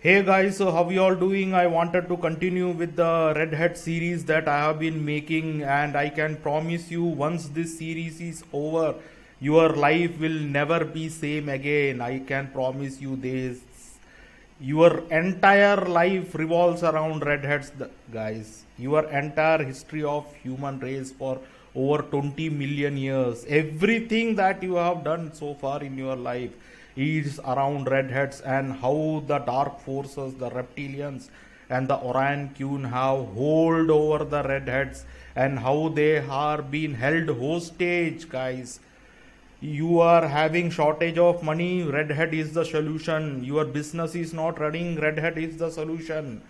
Hey guys, so how you all doing? I wanted to continue with the Red Hat series that I have been making, and I can promise you once this series is over, your life will never be same again. I can promise you this. Your entire life revolves around Red Hats, guys. Your entire history of human race for over 20 million years. Everything that you have done so far in your life is around Red Hats and how the dark forces, the reptilians, and the Orion Qun have hold over the Red Hats and how they are being held hostage, guys. You are having shortage of money, Red Hat is the solution. Your business is not running, Red Hat is the solution.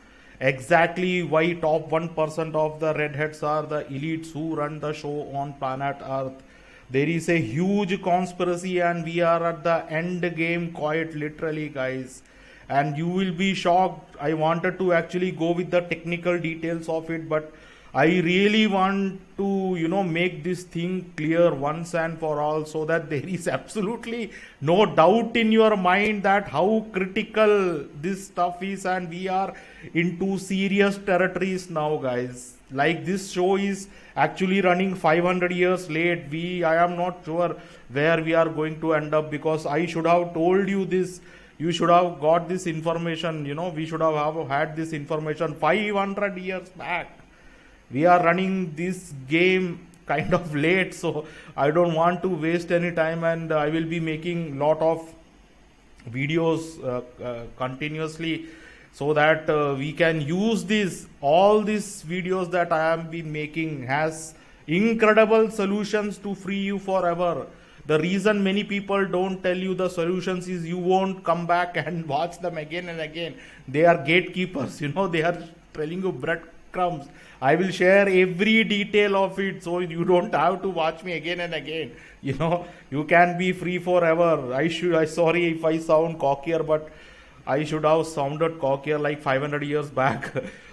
Exactly why top 1% of the Red Hats are the elites who run the show on planet Earth. There is a huge conspiracy and we are at the end game, quite literally, guys. And you will be shocked. I wanted to actually go with the technical details of it, but I really want to, make this thing clear once and for all so that there is absolutely no doubt in your mind that how critical this stuff is, and we are into serious territories now, guys. Like this show is actually running 500 years late. I am not sure where we are going to end up because I should have told you this. You should have got this information, we should have had this information 500 years back. We are running this game kind of late, so I don't want to waste any time, and I will be making lot of videos continuously so that we can use all these videos that I am be making has incredible solutions to free you forever. The reason many people don't tell you the solutions is you won't come back and watch them again and again. They are gatekeepers, they are telling you breadcrumbs. I will share every detail of it so you don't have to watch me again and again. You can be free forever. I sorry if I sound cockier, but I should have sounded cockier like 500 years back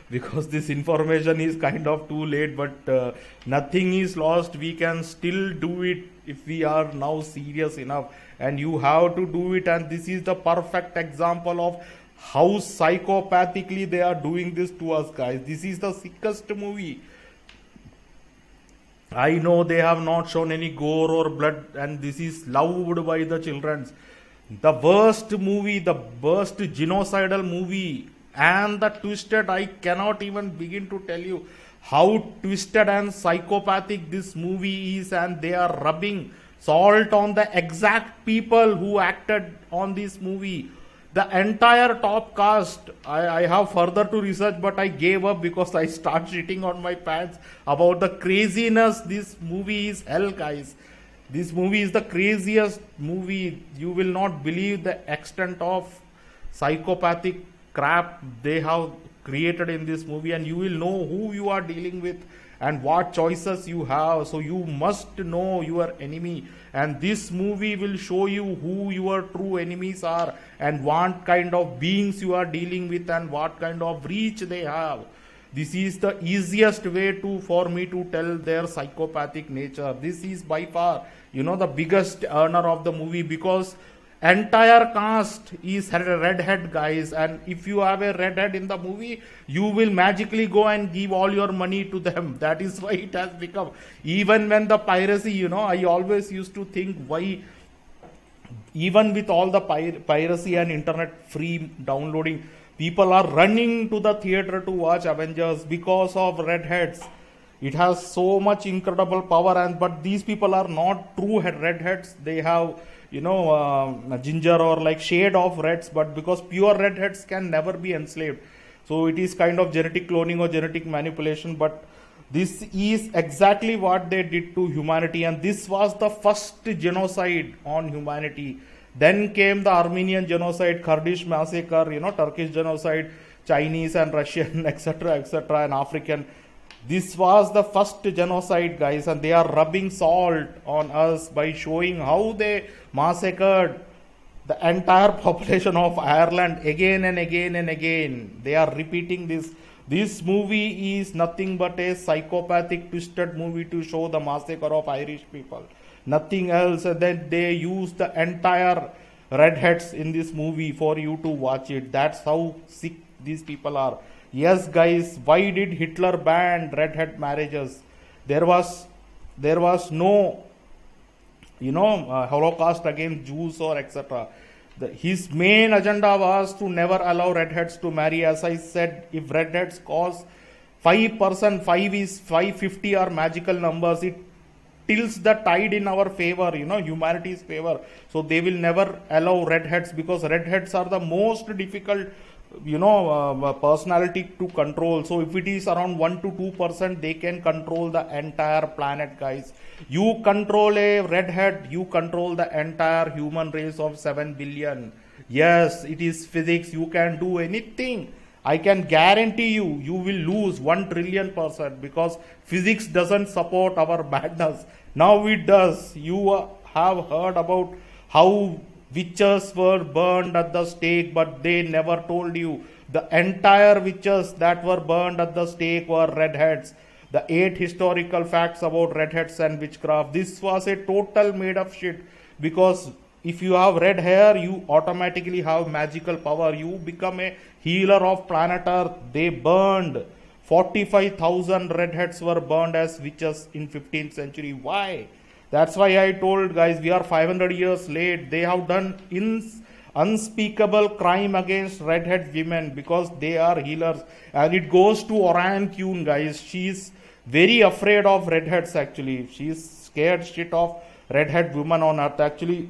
because this information is kind of too late, but nothing is lost. We can still do it if we are now serious enough, and you have to do it. And this is the perfect example of how psychopathically they are doing this to us, guys. This is the sickest movie. I know they have not shown any gore or blood, and this is loved by the children. The worst movie, the worst genocidal movie, and the twisted, I cannot even begin to tell you how twisted and psychopathic this movie is, and they are rubbing salt on the exact people who acted on this movie. The entire top cast, I have further to research, but I gave up because I start shitting on my pants about the craziness. This movie is hell, guys. This movie is the craziest movie. You will not believe the extent of psychopathic crap they have created in this movie, and you will know who you are dealing with and what choices you have. So you must know your enemy, and this movie will show you who your true enemies are and what kind of beings you are dealing with and what kind of reach they have. This is the easiest way for me to tell their psychopathic nature. This is by far, the biggest earner of the movie, because entire cast is red hat, guys, and if you have a red hat in the movie, you will magically go and give all your money to them. That is why it has become, even when the piracy, I always used to think why, even with all the piracy and internet free downloading, people are running to the theater to watch Avengers because of red hats. It has so much incredible power, but these people are not true red hats. They have ginger or like shade of reds, but because pure red hats can never be enslaved, so it is kind of genetic cloning or genetic manipulation. But this is exactly what they did to humanity, and this was the first genocide on humanity. Then came the Armenian genocide, Kurdish massacre, Turkish genocide, Chinese and Russian, etc., and African. This was the first genocide, guys, and they are rubbing salt on us by showing how they massacred the entire population of Ireland again and again and again. They are repeating this. This movie is nothing but a psychopathic, twisted movie to show the massacre of Irish people. Nothing else. Then they use the entire redheads in this movie for you to watch it. That's how sick these people are. Yes, guys, why did Hitler ban redhead marriages? There was no Holocaust against Jews or etc. His main agenda was to never allow redheads to marry. As I said, if redheads cause 5%, 5 is 550 are magical numbers. It tilts the tide in our favor, humanity's favor. So they will never allow redheads, because redheads are the most difficult personality to control. So if it is around 1 to 2%, they can control the entire planet, guys. You control a redhead, you control the entire human race of 7 billion. Yes, it is physics. You can do anything. I can guarantee you will lose 1 trillion%, because physics doesn't support our badness. Now it does. You have heard about how witches were burned at the stake, but they never told you the entire witches that were burned at the stake were redheads. The 8 historical facts about redheads and witchcraft. This was a total made up shit, because if you have red hair, you automatically have magical power. You become a healer of planet Earth. They burned 45,000 redheads were burned as witches in 15th century. Why? That's why I told, guys, we are 500 years late. They have done unspeakable crime against redhead women, because they are healers. And it goes to Orion Kuhn, guys. She's very afraid of redheads, actually. She's scared shit of redhead women on Earth. Actually,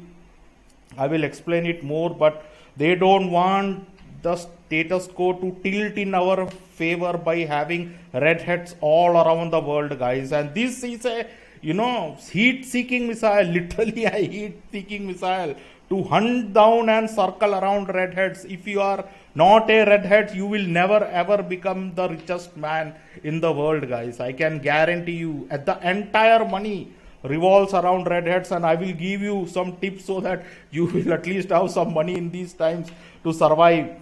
I will explain it more, but they don't want the status quo to tilt in our favor by having redheads all around the world, guys. And this is a heat-seeking missile. Literally a heat-seeking missile to hunt down and circle around redheads. If you are not a redhead, you will never ever become the richest man in the world, guys. I can guarantee you. At the entire money revolves around redheads, and I will give you some tips so that you will at least have some money in these times to survive.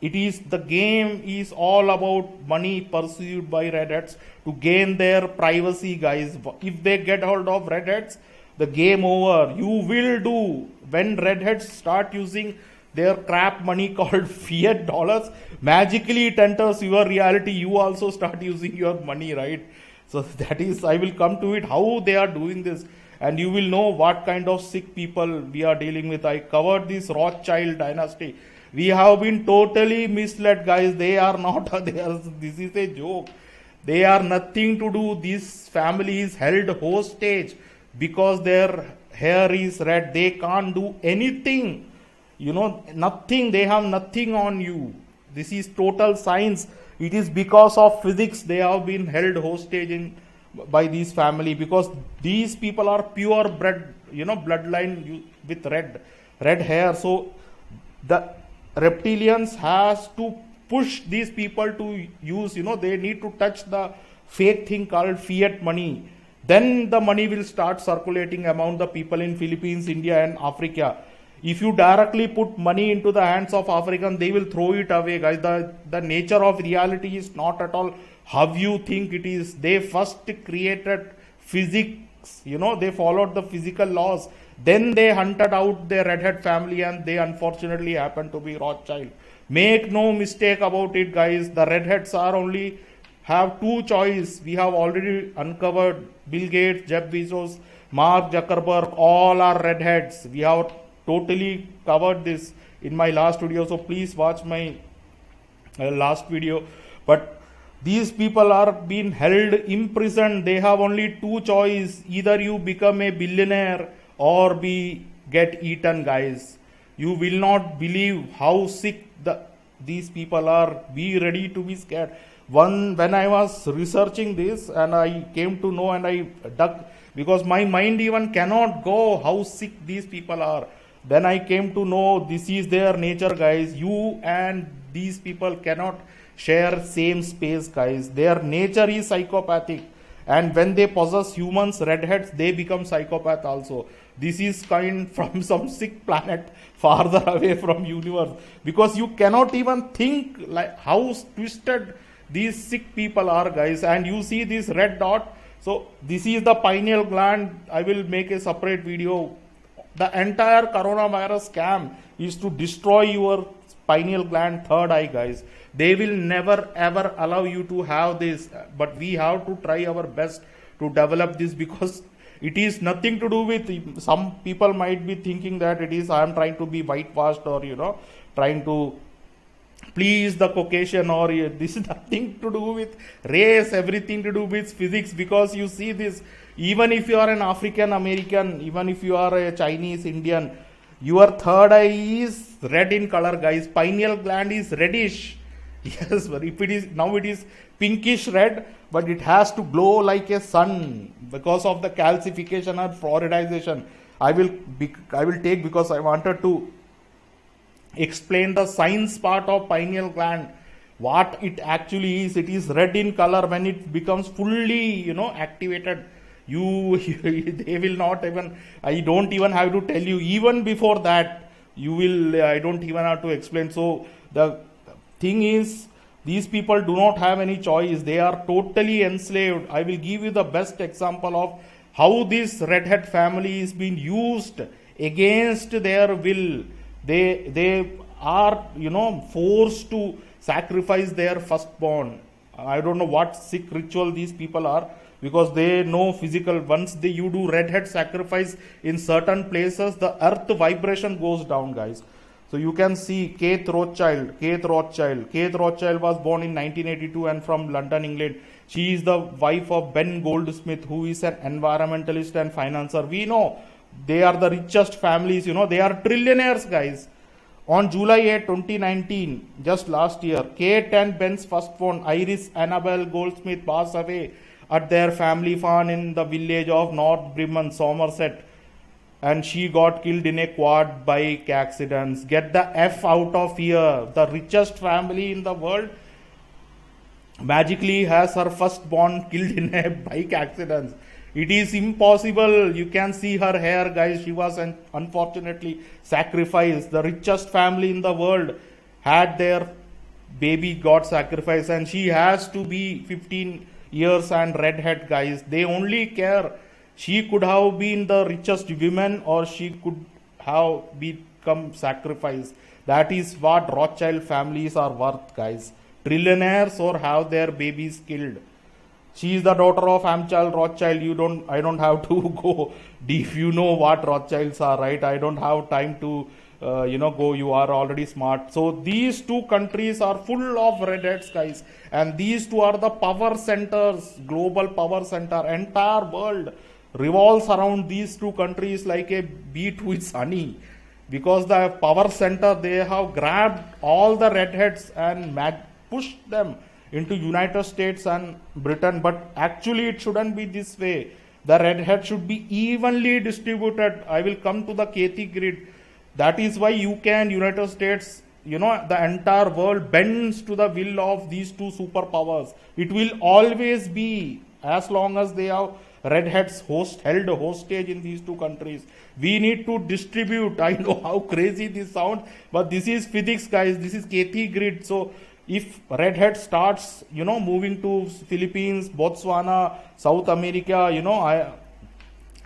The game is all about money pursued by redheads to gain their privacy, guys. If they get hold of redheads, the game over. You will do. When redheads start using their crap money called fiat dollars, magically it enters your reality. You also start using your money, right? So that is, I will come to it, how they are doing this, and you will know what kind of sick people we are dealing with. I covered this Rothschild dynasty. We have been totally misled, guys. They are not, this is a joke. They are nothing to do. This family is held hostage because their hair is red. They can't do anything. Nothing. They have nothing on you. This is total science. It is because of physics they have been held hostage by this family, because these people are pure bred, bloodline with red hair. So the reptilians has to push these people to use, they need to touch the fake thing called fiat money. Then the money will start circulating among the people in Philippines, India and Africa. If you directly put money into the hands of Africans, they will throw it away, guys. The nature of reality is not at all how you think it is. They first created physics, they followed the physical laws. Then they hunted out their redhead family, and they unfortunately happened to be Rothschild. Make no mistake about it, guys. The redheads have 2 choices. We have already uncovered Bill Gates, Jeff Bezos, Mark Zuckerberg, all are redheads. We have totally covered this in my last video, so please watch my last video. But these people are being held imprisoned. They have only 2 choices. Either you become a billionaire or get eaten, guys. You will not believe how sick these people are. Be ready to be scared. When I was researching this, and I came to know, and I dug, because my mind even cannot go how sick these people are. Then I came to know this is their nature, guys. You and these people cannot share same space, guys. Their nature is psychopathic. And when they possess humans, redheads, they become psychopath also. This is kind from some sick planet farther away from universe. Because you cannot even think like how twisted these sick people are, guys. And you see this red dot. So this is the pineal gland. I will make a separate video. The entire coronavirus scam is to destroy your pineal gland, third eye, guys. They will never ever allow you to have this, but we have to try our best to develop this, because it is nothing to do with, some people might be thinking that it is, I am trying to be whitewashed, or trying to please the Caucasian, or this is nothing to do with race, everything to do with physics. Because you see this, even if you are an African American, even if you are a Chinese Indian, your third eye is red in color, guys. Pineal gland is reddish. Yes, but if it is, now it is pinkish red, but it has to glow like a sun because of the calcification and fluoridization. I will take, because I wanted to explain the science part of pineal gland, what it actually is. It is red in color. When it becomes fully activated, they will not even, I don't even have to tell you, even before that you will, I don't even have to explain. So the thing is, these people do not have any choice. They are totally enslaved. I will give you the best example of how this redhead family is being used against their will. They are forced to sacrifice their firstborn. I don't know what sick ritual these people are, because they know physical, once you do redhead sacrifice in certain places, the earth vibration goes down, guys. So you can see Kate Rothschild. Kate Rothschild was born in 1982 and from London, England. She is the wife of Ben Goldsmith, who is an environmentalist and financier. We know they are the richest families, they are trillionaires, guys. On July 8, 2019, just last year, Kate and Ben's firstborn, Iris Annabelle Goldsmith, passed away at their family farm in the village of North Brimon, Somerset. And she got killed in a quad bike accident. Get the F out of here. The richest family in the world magically has her firstborn killed in a bike accident. It is impossible. You can see her hair, guys. She was unfortunately sacrificed. The richest family in the world had their baby got sacrificed, and she has to be 15 years and redhead, guys. They only care. She could have been the richest woman, or she could have become sacrificed. That is what Rothschild families are worth, guys. Trillionaires or have their babies killed. She is the daughter of Amchal Rothschild. I don't have to go deep. You know what Rothschilds are, right? I don't have time to go. You are already smart. So these two countries are full of redheads, guys. And these two are the power centers, global power center. Entire world revolves around these two countries like a bee to its honey, because the power center, they have grabbed all the redheads and pushed them into United States and Britain. But actually it shouldn't be this way. The redhead should be evenly distributed. I will come to the Kathy grid. That is why United States, the entire world bends to the will of these two superpowers. It will always be, as long as they have redheads held hostage in these two countries. We need to distribute. I know how crazy this sounds, but this is physics, guys. This is Kathy grid. So if redhead starts, moving to Philippines, Botswana, South America,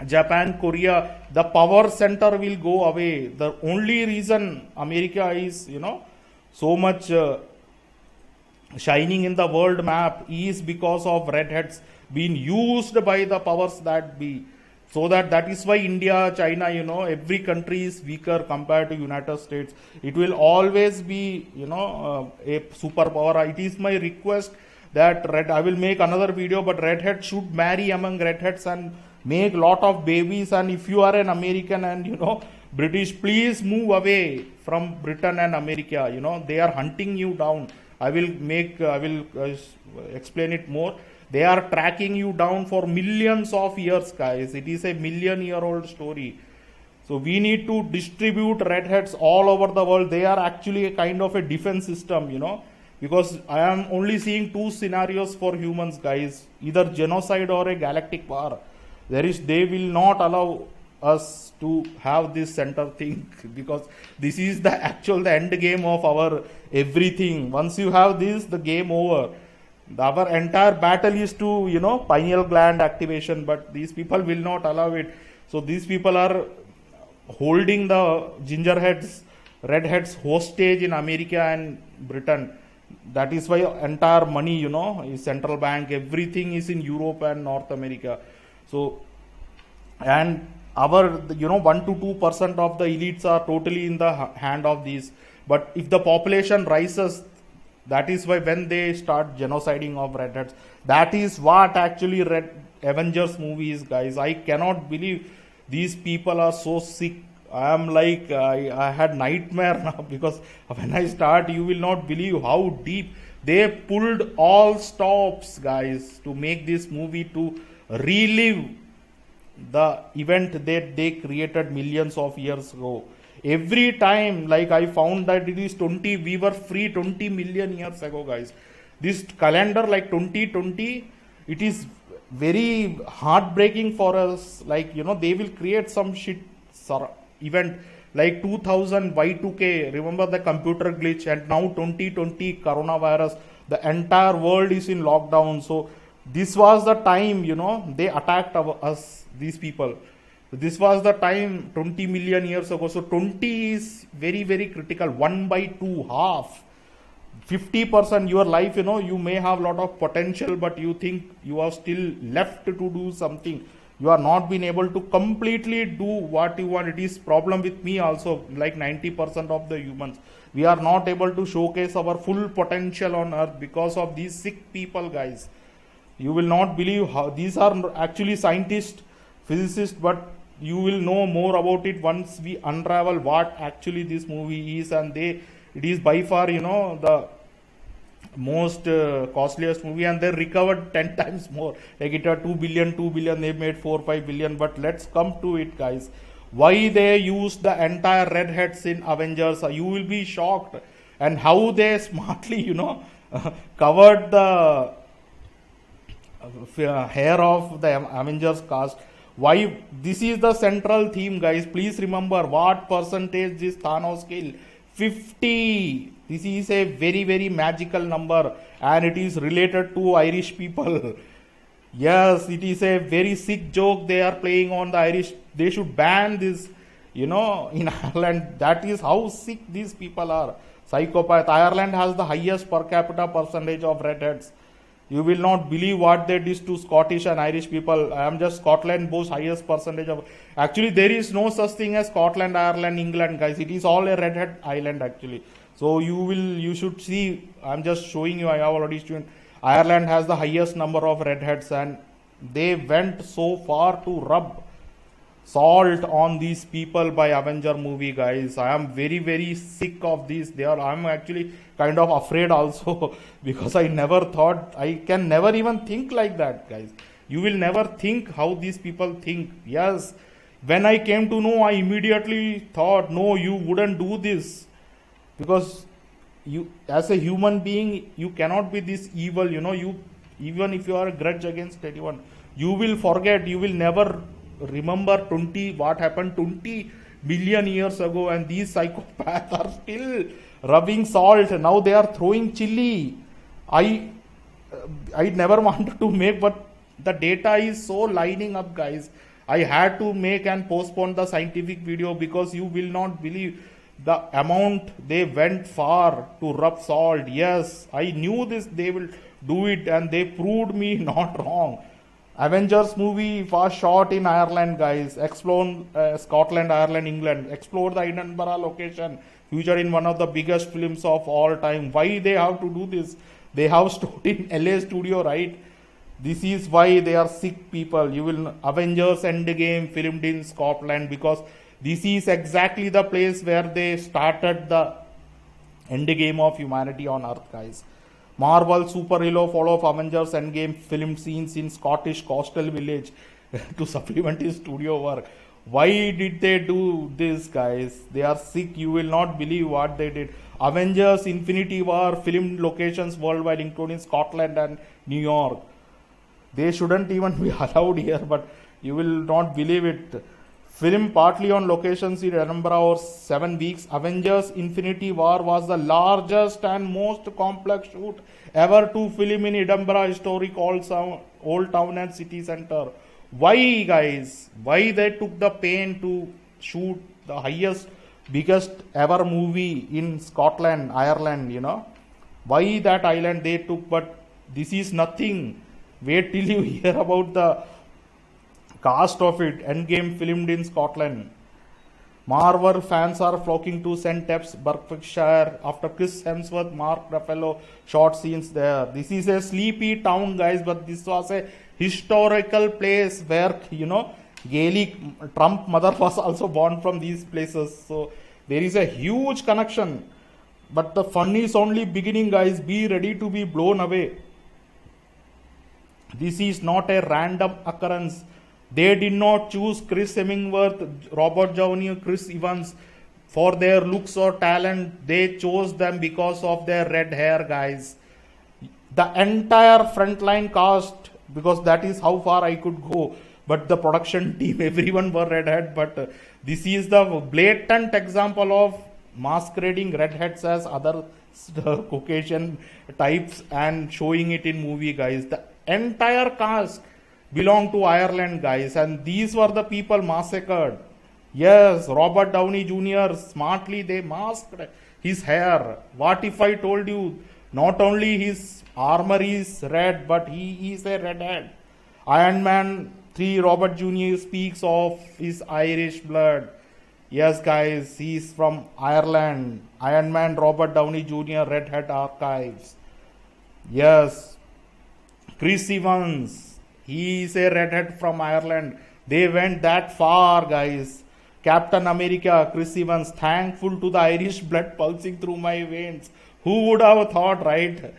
Japan, Korea, the power center will go away. The only reason America is, so much shining in the world map is because of redheads being used by the powers that be. So that is why India, China, every country is weaker compared to United States. It will always be, a superpower. It is my request that I will make another video, but redhead should marry among redheads and make lot of babies. And if you are an American and, British, please move away from Britain and America. They are hunting you down. I will explain it more. They are tracking you down for millions of years, guys. It is a million-year-old story. So we need to distribute redheads all over the world. They are actually a kind of a defense system, because I am only seeing two scenarios for humans, guys. Either genocide or a galactic war. They will not allow us to have this center thing, because this is the end game of our everything. Once you have this, the game over. Our entire battle is to, pineal gland activation, but these people will not allow it. So these people are holding the gingerheads, redheads hostage in America and Britain. That is why entire money, is central bank, everything is in Europe and North America. So, and our, 1 to 2% of the elites are totally in the hand of these. But if the population rises, that is why when they start genociding of redheads, that is what actually red Avengers movies, guys. I cannot believe these people are so sick. I am like, I had nightmare now because when I start, you will not believe how deep they pulled all stops, guys, to make this movie to relive the event that they created millions of years ago. Every time, like I found that it is 20, we were free 20 million years ago, guys. This calendar, like 2020, it is very heartbreaking for us. Like, they will create some shit event like 2000 Y2K, remember the computer glitch, and now 2020 coronavirus. The entire world is in lockdown. So, this was the time, they attacked us, these people. This was the time 20 million years ago. So 20 is very, very critical. 1/2, half. 50% your life, you may have a lot of potential, but you think you are still left to do something. You are not been able to completely do what you want. It is problem with me also, like 90% of the humans. We are not able to showcase our full potential on earth because of these sick people, guys. You will not believe how these are actually scientists, physicists, but you will know more about it once we unravel what actually this movie is. And it is by far, the most costliest movie, and they recovered 10 times more. Like it had 2 billion, they made 4-5 billion. But let's come to it, guys. Why they used the entire redheads in Avengers, you will be shocked. And how they smartly, covered the hair of the Avengers cast. Why this is the central theme, guys. Please remember what percentage this Thanos killed. 50. This is a very, very magical number, and it is related to Irish people. Yes, it is a very sick joke they are playing on the Irish. They should ban this, in Ireland. That is how sick these people are. Psychopath. Ireland has the highest per capita percentage of redheads. You will not believe what they did to Scottish and Irish people. I am just Scotland boasts highest percentage of. Actually, there is no such thing as Scotland, Ireland, England, guys. It is all a redhead island actually. So you should see. I am just showing you. I have already shown. Ireland has the highest number of redheads, and they went so far to rub salt on these people by Avenger movie, guys. I am very, very sick of these. I'm actually kind of afraid also because I never thought, I can never even think like that, guys. You will never think how these people think. Yes, when I came to know, I immediately thought, no, you wouldn't do this, because you, as a human being, you cannot be this evil. You, even if you are a grudge against anyone, you will forget. You will never remember what happened 20 billion years ago, and these psychopaths are still rubbing salt. Now they are throwing chili. I never wanted to make, but the data is so lining up, guys. I had to make and postpone the scientific video because you will not believe the amount they went far to rub salt. Yes, I knew this, they will do it, and they proved me not wrong. Avengers movie was shot in Ireland, guys. Explore Scotland, Ireland, England. Explore the Edinburgh location, featured in one of the biggest films of all time. Why they have to do this? They have shot in LA studio, right? This is why they are sick people. You will Avengers Endgame filmed in Scotland because this is exactly the place where they started the Endgame of humanity on Earth, guys. Marvel superhero follow of Avengers Endgame filmed scenes in Scottish coastal village to supplement his studio work. Why did they do this, guys? They are sick. You will not believe what they did. Avengers Infinity War filmed locations worldwide, including Scotland and New York. They shouldn't even be allowed here, but you will not believe it. Film partly on locations in Edinburgh over 7 weeks. Avengers Infinity War was the largest and most complex shoot ever to film in Edinburgh historic old town and city centre. Why, guys? Why they took the pain to shoot the highest, biggest ever movie in Scotland, Ireland, Why that island they took, but this is nothing. Wait till you hear about the cast of it. Endgame filmed in Scotland. Marvel fans are flocking to St. Eppes, Berkshire after Chris Hemsworth, Mark Ruffalo shot scenes there. This is a sleepy town, guys, but this was a historical place where, Gaelic Trump mother was also born from these places. So there is a huge connection. But the fun is only beginning, guys. Be ready to be blown away. This is not a random occurrence. They did not choose Chris Hemsworth, Robert Downey, Chris Evans for their looks or talent. They chose them because of their red hair, guys. The entire frontline cast, because that is how far I could go. But the production team, everyone were redhead. But this is the blatant example of masquerading redheads as other Caucasian types and showing it in movie, guys. The entire cast belong to Ireland, guys, and these were the people massacred. Yes, Robert Downey Jr. smartly they masked his hair. What if I told you not only his armor is red, but he is a redhead? Iron Man 3 Robert Jr. speaks of his Irish blood. Yes, guys, he is from Ireland. Iron Man Robert Downey Jr. Redhead Archives. Yes, Chris Evans. He is a redhead from Ireland. They went that far, guys. Captain America, Chris Evans, thankful to the Irish blood pulsing through my veins. Who would have thought, right?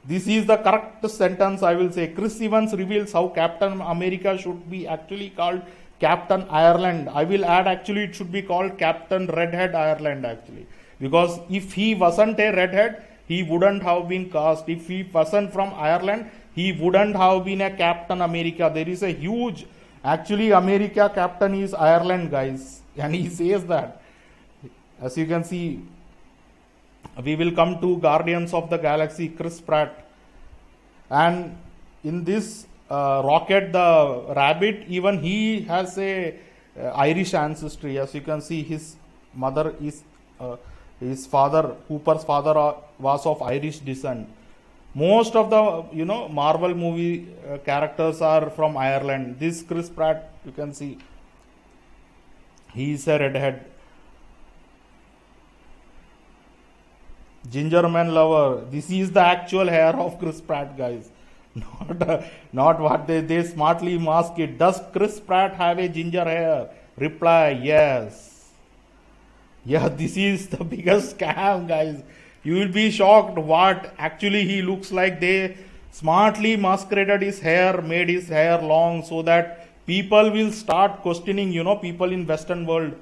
This is the correct sentence I will say. Chris Evans reveals how Captain America should be actually called Captain Ireland. I will add actually it should be called Captain Redhead Ireland actually. Because if he wasn't a redhead, he wouldn't have been cast. If he wasn't from Ireland, he wouldn't have been a Captain America. There is a huge, actually America Captain is Ireland, guys. And he says that. As you can see, we will come to Guardians of the Galaxy, Chris Pratt. And in this Rocket the Rabbit, even he has a Irish ancestry. As you can see, his mother is, his father, Hooper's father was of Irish descent. Most of the Marvel movie characters are from Ireland. This Chris Pratt, you can see, he is a redhead. Ginger Man Lover. This is the actual hair of Chris Pratt, guys. Not what they smartly mask it. Does Chris Pratt have a ginger hair? Reply, yes. Yeah, this is the biggest scam, guys. You will be shocked what actually he looks like. They smartly masqueraded his hair, made his hair long so that people will start questioning, people in Western world,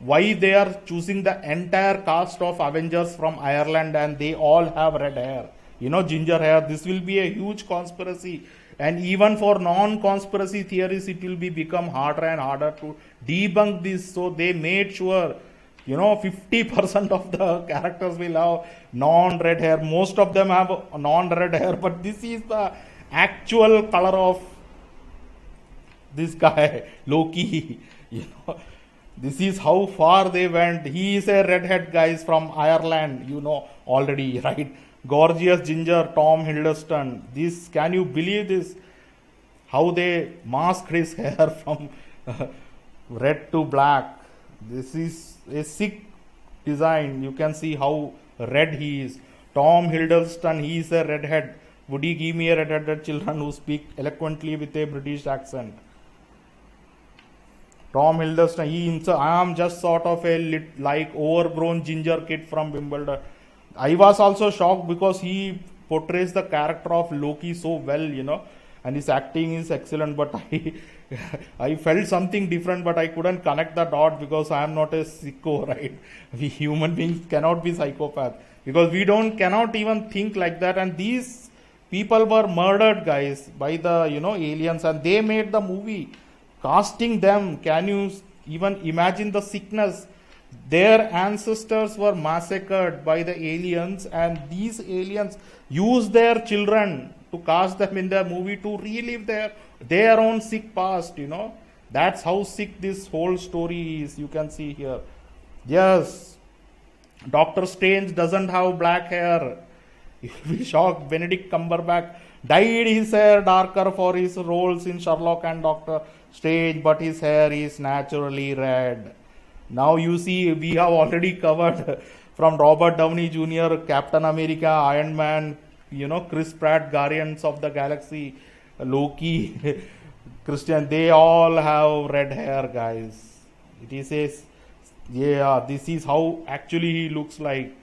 why they are choosing the entire cast of Avengers from Ireland and they all have red hair, ginger hair. This will be a huge conspiracy. And even for non-conspiracy theories, it will become harder and harder to debunk this. So they made sure 50% of the characters will have non-red hair. Most of them have non-red hair, but this is the actual color of this guy, Loki. This is how far they went. He is a redhead, guys, from Ireland, already, right? Gorgeous ginger Tom Hiddleston. This, can you believe this? How they masked his hair from red to black. This is a sick design. You can see how red he is. Tom Hiddleston, he is a redhead. Would he give me a redheaded children who speak eloquently with a British accent? Tom Hiddleston, I am just sort of a like overgrown ginger kid from Wimbledon. I was also shocked because he portrays the character of Loki so well, and his acting is excellent, but I felt something different, but I couldn't connect the dot because I am not a sicko, right? We human beings cannot be psychopath because we cannot even think like that. And these people were murdered, guys, by the aliens, and they made the movie. Casting them, can you even imagine the sickness? Their ancestors were massacred by the aliens, and these aliens used their children to cast them in their movie to relive their own sick past, That's how sick this whole story is. You can see here. Yes, Doctor Strange doesn't have black hair. You'll be shocked. Benedict Cumberbatch dyed his hair darker for his roles in Sherlock and Doctor Strange, but his hair is naturally red. Now you see, we have already covered from Robert Downey Jr., Captain America, Iron Man, Chris Pratt, Guardians of the Galaxy, Loki, Christian. They all have red hair, guys. It is a, yeah, this is how actually he looks like.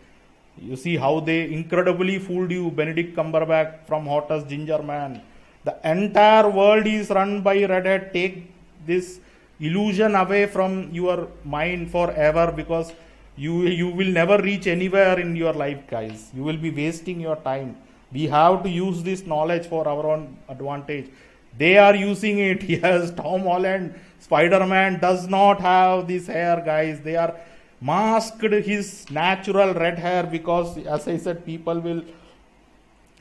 You see how they incredibly fooled you. Benedict Cumberbatch from Hottest Ginger Man. The entire world is run by redhead. Take this illusion away from your mind forever, because you will never reach anywhere in your life, guys. You will be wasting your time. We have to use this knowledge for our own advantage. They are using it. Yes, Tom Holland, Spider-Man does not have this hair, guys. They are masked his natural red hair, because, as I said, people will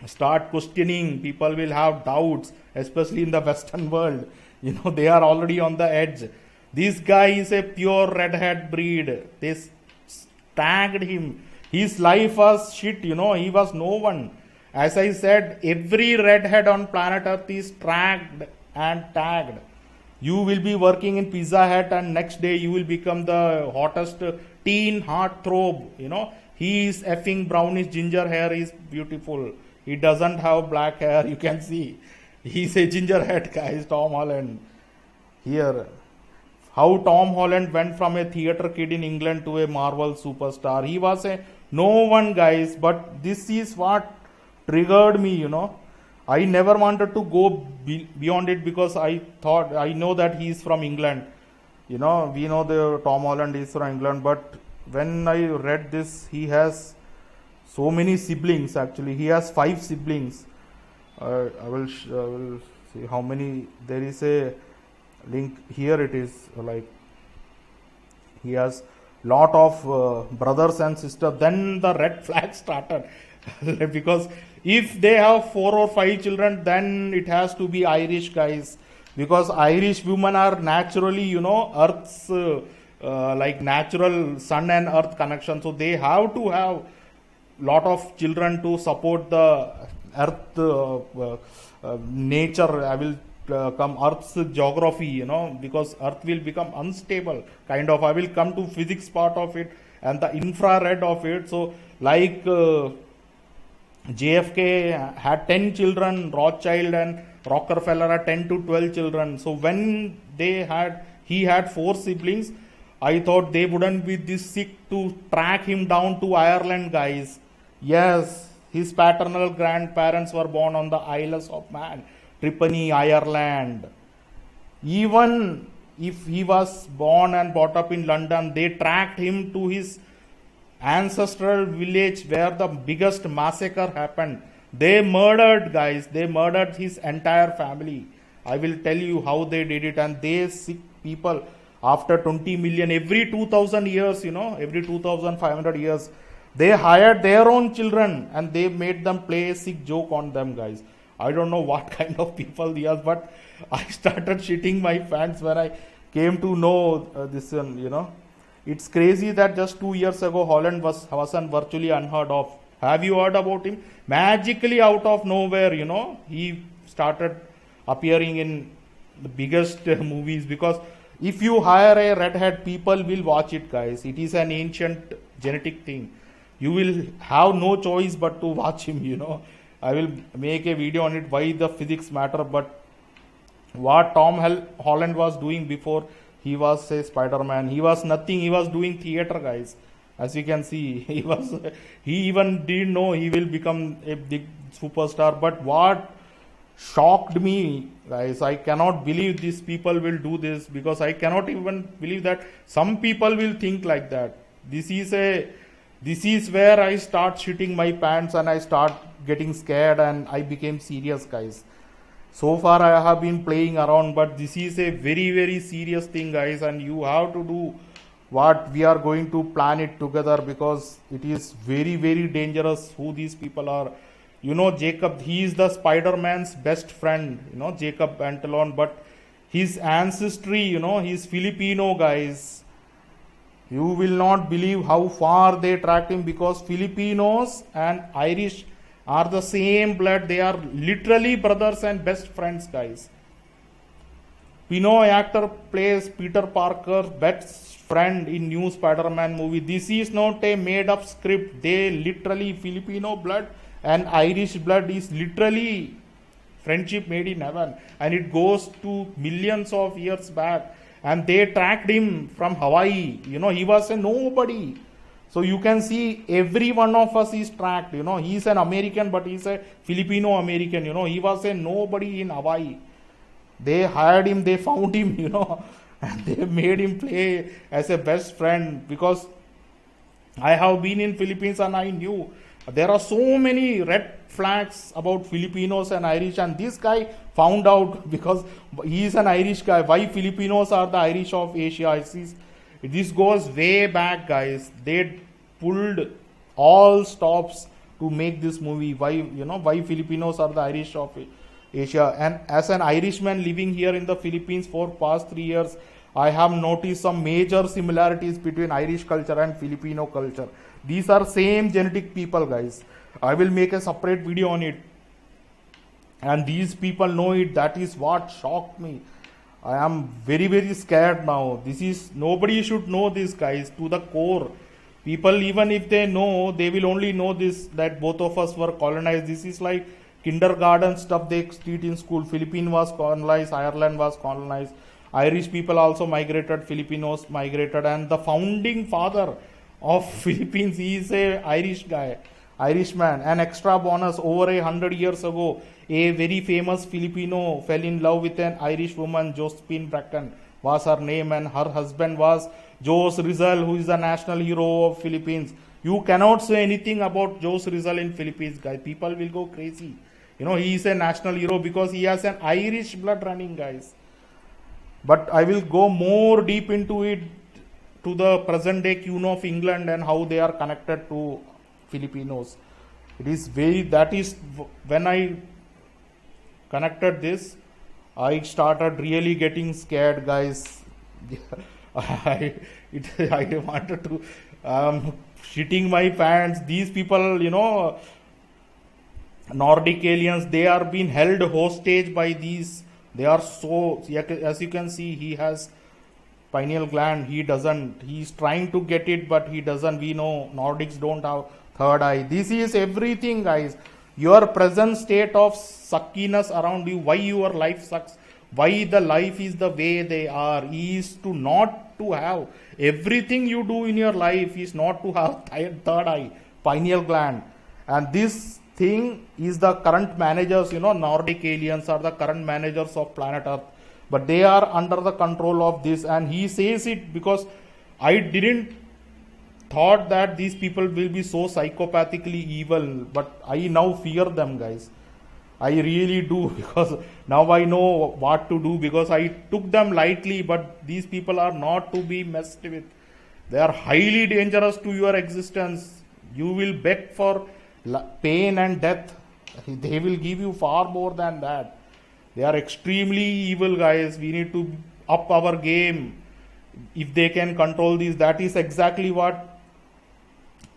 start questioning, people will have doubts, especially in the Western world. They are already on the edge. This guy is a pure redhead breed. They tagged him. His life was shit, he was no one. As I said, every redhead on planet Earth is tracked and tagged. You will be working in Pizza Hut and next day you will become the hottest teen heartthrob. He is effing brownish ginger hair is beautiful. He doesn't have black hair, you can see. He's a gingerhead, guys, Tom Holland. Here, how Tom Holland went from a theatre kid in England to a Marvel superstar. He was a no one, guys, but this is what triggered me, I never wanted to go beyond it, because I know that he is from England. We know the Tom Holland is from England, but when I read this, he has so many siblings. Actually, he has 5 siblings. I will see how many. There is a link here. It is like he has lot of brothers and sisters. Then the red flag started. Because if they have 4 or 5 children, then it has to be Irish, guys, because Irish women are naturally, Earth's like natural sun and earth connection, so they have to have lot of children to support the earth nature. I will come Earth's geography, because Earth will become unstable, kind of. I will come to physics part of it and the infrared of it. So like JFK had 10 children, Rothschild and Rockefeller had 10 to 12 children. So when he had 4 siblings, I thought they wouldn't be this sick to track him down to Ireland, guys. Yes, his paternal grandparents were born on the Isles of Man, Tripoli, Ireland. Even if he was born and brought up in London, they tracked him to his ancestral village where the biggest massacre happened. They murdered, guys, they murdered his entire family. I will tell you how they did it. And they sick people, after 20 million, every 2000 years, every 2500 years, they hired their own children and they made them play a sick joke on them, guys. I don't know what kind of people they are, but I started shitting my pants when I came to know this, It's crazy that just 2 years ago, Holland wasn't virtually unheard of. Have you heard about him? Magically out of nowhere, he started appearing in the biggest movies, because if you hire a redhead, people will watch it, guys. It is an ancient genetic thing. You will have no choice but to watch him, I will make a video on it, why the physics matter. But what Tom Holland was doing before he was a Spider-Man, he was nothing. He was doing theater, guys. As you can see, he even didn't know he will become a big superstar. But what shocked me, guys, I cannot believe these people will do this, because I cannot even believe that some people will think like that. This is where I start shitting my pants and I start getting scared and I became serious, guys. So far I have been playing around, but this is a very, very serious thing, guys, and you have to do what we are going to plan it together, because it is very, very dangerous who these people are. Jacob, he is the Spider-Man's best friend, Jacob Antolon, but his ancestry, he's Filipino, guys. You will not believe how far they tracked him, because Filipinos and Irish are the same blood. They are literally brothers and best friends, guys. Pinoy actor plays Peter Parker's best friend in new Spider-Man movie. This is not a made-up script. They literally, Filipino blood and Irish blood is literally friendship made in heaven, and it goes to millions of years back. And they tracked him from Hawaii. He was a nobody. So you can see every one of us is tracked. He's an American, but he's a Filipino American. He was a nobody in Hawaii. They hired him, they found him, and they made him play as a best friend, because I have been in Philippines and I knew there are so many red flags about Filipinos and Irish, and this guy found out, because he is an Irish guy, why Filipinos are the Irish of Asia. This goes way back, guys. They pulled all stops to make this movie. Why Filipinos are the Irish of Asia. And as an Irishman living here in the Philippines for past 3 years, I have noticed some major similarities between Irish culture and Filipino culture. These are same genetic people, guys. I will make a separate video on it. And these people know it. That is what shocked me. I am very, very scared now. Nobody should know this, guys, to the core. People, even if they know, they will only know this, that both of us were colonized. This is like kindergarten stuff they teach in school. Philippines was colonized, Ireland was colonized. Irish people also migrated, Filipinos migrated, and the founding father of Philippines, he is a Irish guy, Irishman. An extra bonus, over 100 years ago, a very famous Filipino fell in love with an Irish woman, Josephine Bracken was her name, and her husband was Jose Rizal, who is the national hero of Philippines. You cannot say anything about Jose Rizal in Philippines, guys. People will go crazy. He is a national hero because he has an Irish blood running, guys. But I will go more deep into it, to the present day Queen of England and how they are connected to Filipinos. That is when I connected this, I started really getting scared, guys. I wanted to shitting my pants. These people, Nordic aliens, they are being held hostage by these. They are so, as you can see, he has pineal gland. He doesn't. He's trying to get it, but he doesn't. We know Nordics don't have third eye. This is everything, guys. Your present state of suckiness around you, why your life sucks, why the life is the way they are, is to not to have. Everything you do in your life is not to have third eye, pineal gland. And this thing is the current managers, Nordic aliens are the current managers of planet Earth. But they are under the control of this, and he says it because I didn't thought that these people will be so psychopathically evil, but I now fear them, guys. I really do, because now I know what to do, because I took them lightly, but these people are not to be messed with. They are highly dangerous to your existence. You will beg for pain and death. They will give you far more than that. They are extremely evil, guys. We need to up our game. If they can control this, that is exactly what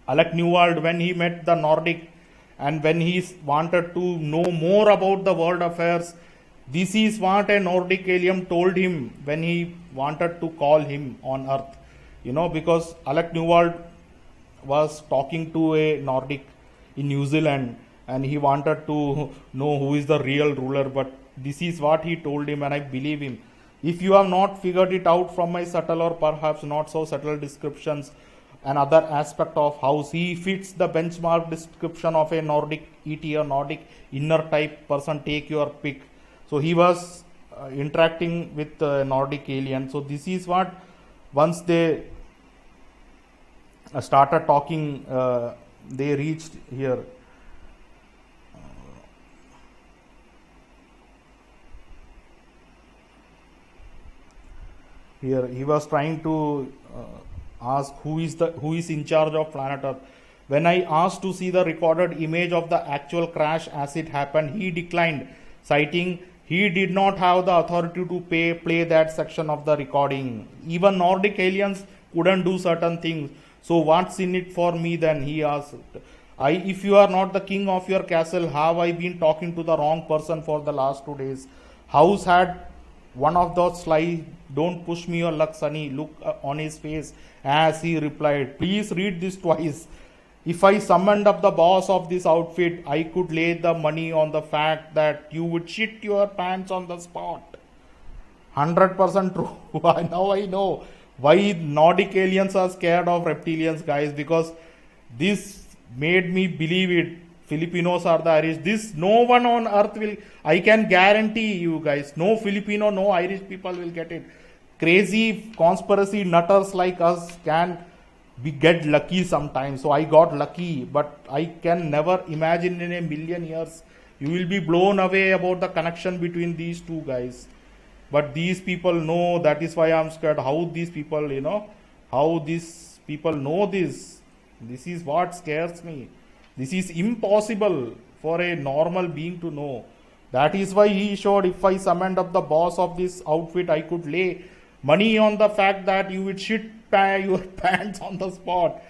Alec Newald, when he met the Nordic and when he wanted to know more about the world affairs, this is what a Nordic alien told him when he wanted to call him on Earth. Because Alec Newald was talking to a Nordic in New Zealand and he wanted to know who is the real ruler, but this is what he told him, and I believe him. If you have not figured it out from my subtle or perhaps not so subtle descriptions, another aspect of how he fits the benchmark description of a Nordic ET or Nordic inner type person, take your pick. So he was interacting with Nordic alien. So this is what, once they started talking, they reached here. Here he was trying to ask who is in charge of planet Earth. When I asked to see the recorded image of the actual crash as it happened, he declined, citing He did not have the authority to play that section of the recording. Even Nordic aliens couldn't do certain things. So what's in it for me then? He asked. If you are not the king of your castle, have I been talking to the wrong person for the last 2 days? House had one of those sly, don't push me your luck, Sonny, look on his face as he replied, please read this twice. If I summoned up the boss of this outfit, I could lay the money on the fact that you would shit your pants on the spot. 100% true. Now I know why Nordic aliens are scared of reptilians, guys, because this made me believe it. Filipinos are the Irish. This no one on earth will. I can guarantee you guys. No Filipino, no Irish people will get it. Crazy conspiracy nutters like us can we get lucky sometimes. So I got lucky, but I can never imagine in a million years you will be blown away about the connection between these two guys. But these people know, that is why I'm scared. How these people, how these people know this. This is what scares me. This is impossible for a normal being to know. That is why he showed, if I summoned up the boss of this outfit, I could lay money on the fact that you would shit your pants on the spot.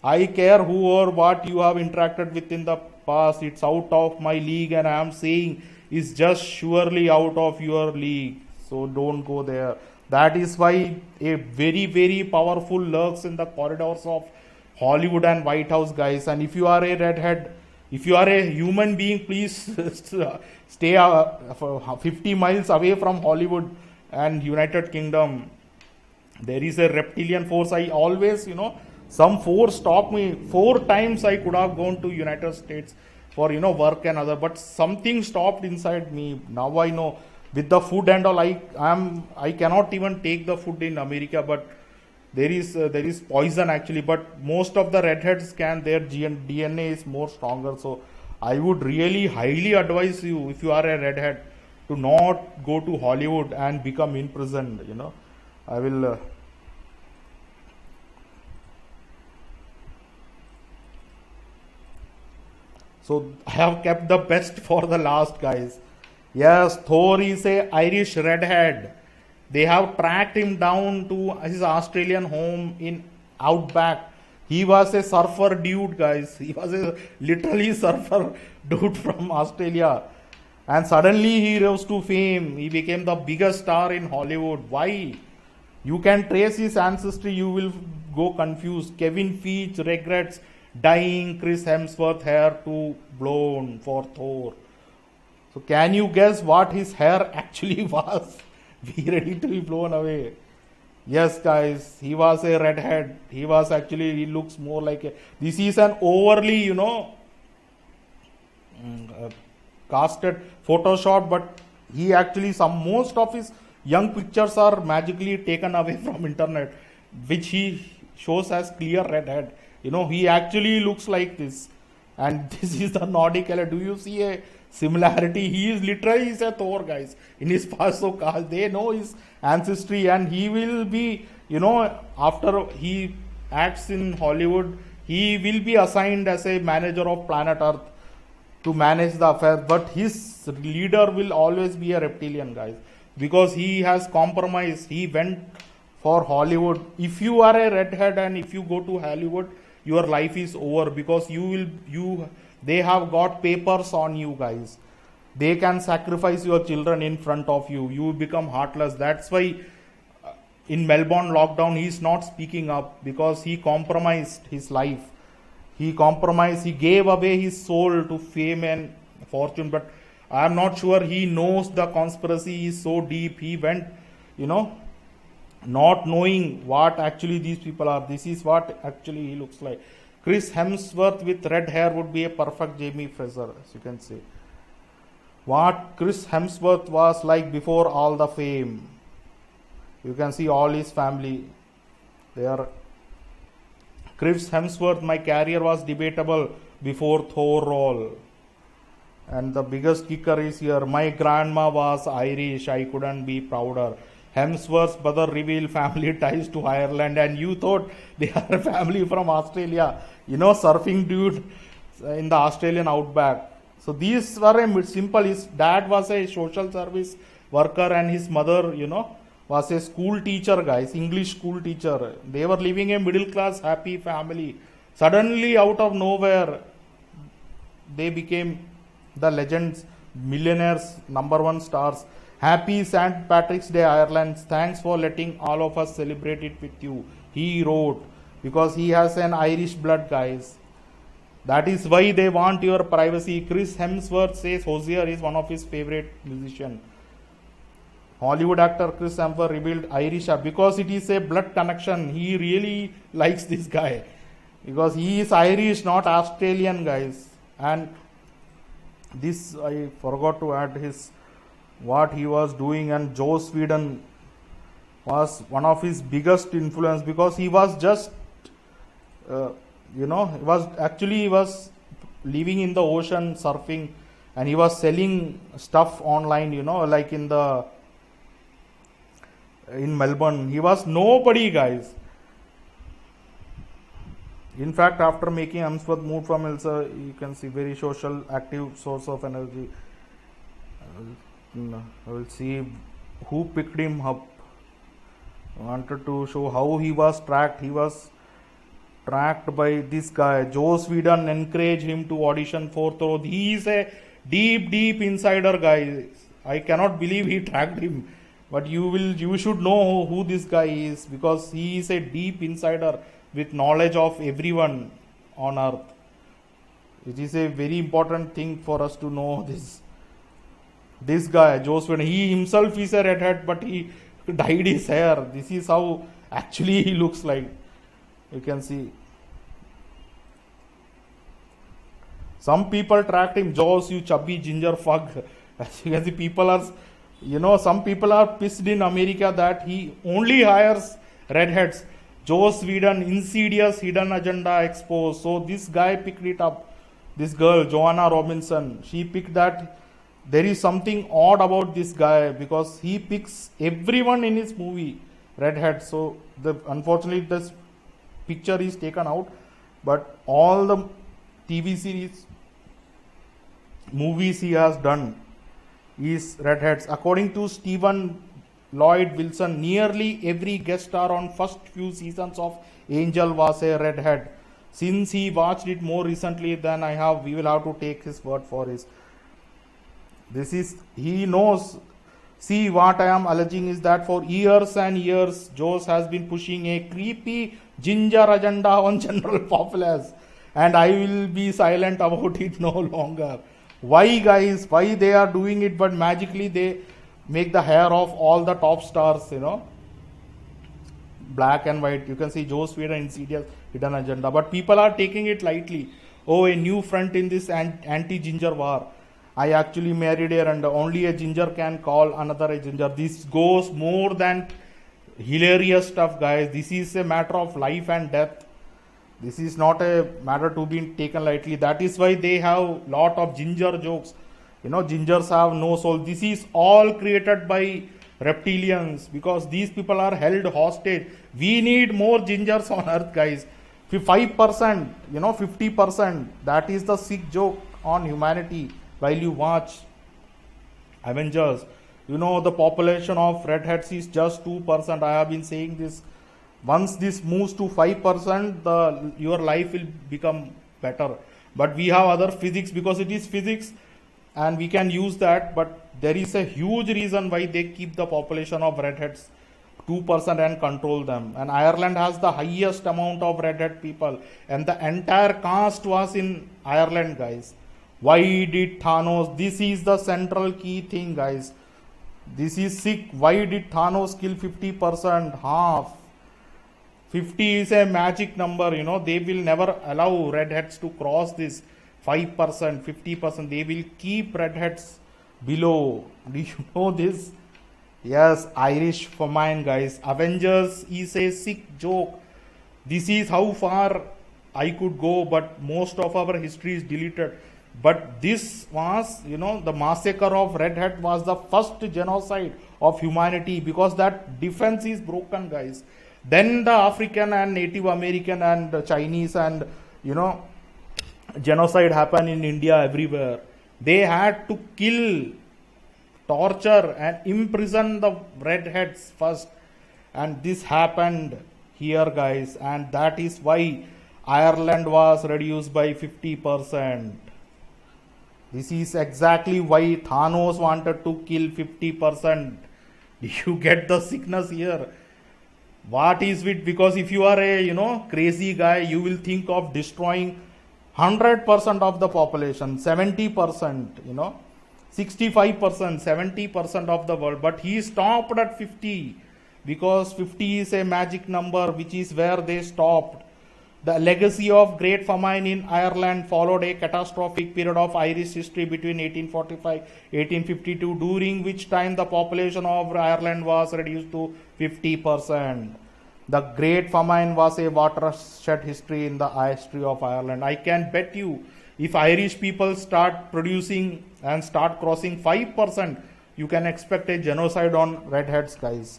I care who or what you have interacted with in the past. It's out of my league, and I am saying it's just surely out of your league. So don't go there. That is why a very, very powerful lurks in the corridors of Hollywood and White House, guys. And if you are a redhead, if you are a human being, please stay 50 miles away from Hollywood and United Kingdom. There is a reptilian force. I always, some force stopped me. 4 times I could have gone to United States for, work and other, but something stopped inside me. Now I know. With the food and all, I cannot even take the food in America, but there is poison actually. But most of the redheads their DNA is more stronger. So I would really highly advise you, if you are a redhead, to not go to Hollywood and become imprisoned. I will. So I have kept the best for the last, guys. Yes, Thor is a Irish redhead. They have tracked him down to his Australian home in Outback. He was a surfer dude, guys. He was a literally surfer dude from Australia. And suddenly he rose to fame. He became the biggest star in Hollywood. Why? You can trace his ancestry, you will go confused. Kevin Feige regrets dyeing Chris Hemsworth hair to blonde for Thor. So can you guess what his hair actually was? Be ready to be blown away. Yes, guys, he was a redhead. He looks more like a. This is an overly, casted Photoshop, but he actually, most of his young pictures are magically taken away from internet, which he shows as clear redhead. He actually looks like this. And this is the Nordic ally. Do you see a similarity? He is literally a Thor, guys, in his past. So they know his ancestry, and he will be, after he acts in Hollywood, he will be assigned as a manager of planet Earth to manage the affair. But his leader will always be a reptilian, guys, because he has compromised. He went for Hollywood. If you are a redhead and if you go to Hollywood, your life is over, because they have got papers on you, guys. They can sacrifice your children in front of you. You become heartless. That's why in Melbourne lockdown, he is not speaking up, because he compromised his life. He gave away his soul to fame and fortune. But I am not sure he knows the conspiracy is so deep. He went, not knowing what actually these people are. This is what actually he looks like. Chris Hemsworth with red hair would be a perfect Jamie Fraser, as you can say. What Chris Hemsworth was like before all the fame. You can see all his family. They are. Chris Hemsworth, my career was debatable before Thor role. And the biggest kicker is here. My grandma was Irish. I couldn't be prouder. Hemsworth's brother revealed family ties to Ireland, and you thought they are a family from Australia. Surfing dude in the Australian outback. So these were a simple. His dad was a social service worker and his mother, was a school teacher, guys, English school teacher. They were living a middle class, happy family. Suddenly, out of nowhere, they became the legends, millionaires, number one stars. Happy St. Patrick's Day, Ireland. Thanks for letting all of us celebrate it with you. He wrote, because he has an Irish blood, guys. That is why they want your privacy. Chris Hemsworth says Hozier is one of his favorite musicians. Hollywood actor Chris Hemsworth revealed Irish because it is a blood connection. He really likes this guy because he is Irish, not Australian, guys. And this I forgot to add his what he was doing, and Joss Whedon was one of his biggest influence because he was just he was living in the ocean surfing, and he was selling stuff online, like in Melbourne. He was nobody, guys. In fact, after making Hemsworth moved from Elsa, you can see very social, active source of energy. I will see who picked him up. I wanted to show how he was tracked. He was tracked by this guy. Joss Whedon encouraged him to audition for Thor. He is a deep insider, guys. I cannot believe he tracked him. But you should know who this guy is, because he is a deep insider with knowledge of everyone on earth. It is a very important thing for us to know this. This guy, Joss Whedon, he himself is a redhead, but he dyed his hair. This is how actually he looks like. You can see. Some people tracked him. Joss, you chubby ginger fuck. As you can see, people are, some people are pissed in America that he only hires redheads. Joss Whedon, insidious hidden agenda exposed. So this guy picked it up. This girl, Joanna Robinson, she picked that. There is something odd about this guy because he picks everyone in his movie redhead. So unfortunately this picture is taken out, but all the TV series, movies he has done is redheads. According to Stephen Lloyd Wilson, nearly every guest star on first few seasons of Angel was a redhead. Since he watched it more recently than I have, we will have to take his word for this. He knows. See, what I am alleging is that for years and years, Joss has been pushing a creepy ginger agenda on general populace, and I will be silent about it no longer. Why, guys? Why they are doing it? But magically they make the hair of all the top stars, black and white. You can see Joss Whedon, insidious hidden agenda, but people are taking it lightly. Oh, a new front in this anti-ginger war. I actually married her, and only a ginger can call another a ginger. This goes more than hilarious stuff, guys. This is a matter of life and death. This is not a matter to be taken lightly. That is why they have lot of ginger jokes. Gingers have no soul. This is all created by reptilians because these people are held hostage. We need more gingers on earth, guys. 5%, 50%. That is the sick joke on humanity. While you watch Avengers, the population of redheads is just 2%. I have been saying this. Once this moves to 5%, your life will become better. But we have other physics because it is physics and we can use that. But there is a huge reason why they keep the population of redheads 2% and control them. And Ireland has the highest amount of redhead people. And the entire cast was in Ireland, guys. Why did Thanos? This is the central key thing, guys. This is sick. Why did Thanos kill 50%? Half. 50 is a magic number, They will never allow redheads to cross this 5%, 50%. They will keep redheads below. Do you know this? Yes, Irish famine, guys. Avengers is a sick joke. This is how far I could go, but most of our history is deleted. But this was, the massacre of redhead was the first genocide of humanity because that defense is broken, guys. Then the African and Native American and Chinese and, genocide happened in India everywhere. They had to kill, torture, and imprison the redheads first. And this happened here, guys. And that is why Ireland was reduced by 50%. This is exactly why Thanos wanted to kill 50%. You get the sickness here. What is it? Because if you are a crazy guy, you will think of destroying 100% of the population, 70%, 65%, 70% of the world. But he stopped at 50 because 50 is a magic number, which is where they stopped. The legacy of Great Famine in Ireland followed a catastrophic period of Irish history between 1845 1852, during which time the population of Ireland was reduced to 50%. The Great Famine was a watershed history in the history of Ireland. I can bet you, if Irish people start producing and start crossing 5%, you can expect a genocide on redheads, guys.